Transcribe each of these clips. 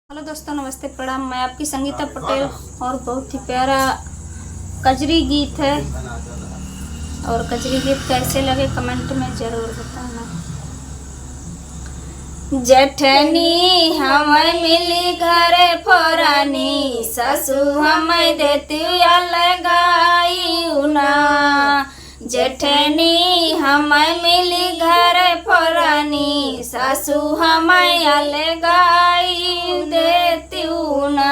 Hello दोस्तों, नमस्ते, प्रणाम। मैं आपकी संगीता पटेल और बहुत ही प्यारा कजरी गीत है। और कजरी गीत कैसे लगे कमेंट में ज़रूर बताना। जेठनी हमें मिली घरे फोरानी, ससु हमें देती लगाई ना। जेठनी हमें मिली घरे फोरानी, सासू हमें लगाई देती ना।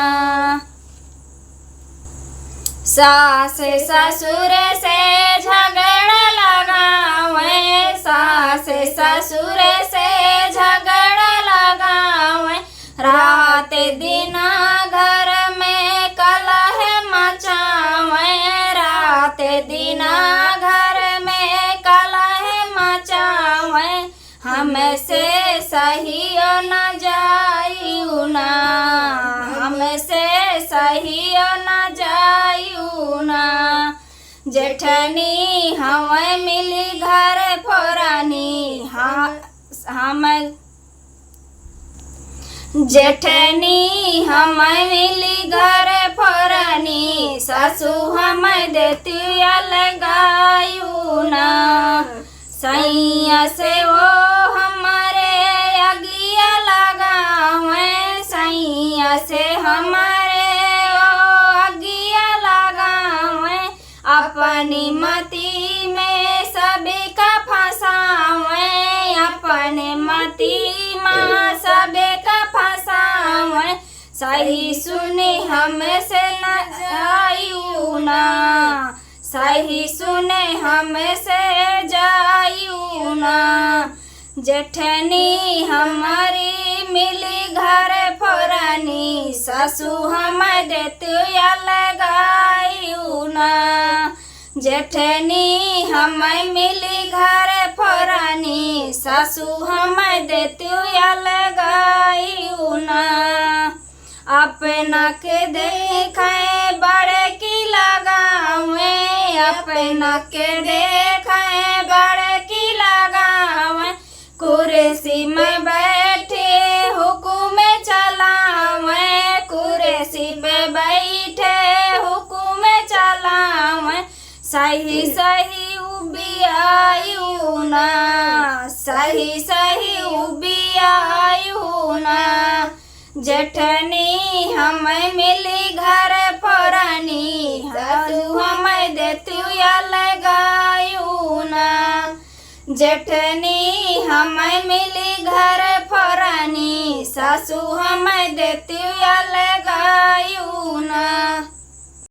सास ससुर से झगड़ा लगावे, सास ससुर से झगड़ा लगावे, रात दिन घर में कलह मचावे, रात दिन घर में कलह मचावे, हमसे सही न जायू ना, हमसे सही न जायू ना। जेठनी हमें मिली घर फोरानी, हम जेठनी हमें मिली घर फोरानी, सासू हमें देती लगायू ना। सैया से वो हमारे अगिया लगावे, सैया से हमारे वो अगिया लगावे, अपनी मती में सभी का फंसावे, अपने मती में सभी का फंसावे, सही सुने हमसे न जायू ना, सही सुने हमसे जायू ना। जेठनी हमारी मिली घर फोरानी, सासू हमें देती लगायू ना। जेठनी हमें मिली घर फोरानी, सासू हमें देती लगायू ना। अपना के देखे बड़े की लगावे, अपना के देखे बड़े की लगावे, कुर्सी में बैठे हुकुम चलावे, कुर्सी पे बैठे हुकुम चलावे, सही सही उबियायू ना, सही सही उबियायू ना। जेठनी हमें मिली घर फोरानी, सासू हमें देती लगायू ना। जेठनी हमें मिली घर फोरानी, सासू हमें देती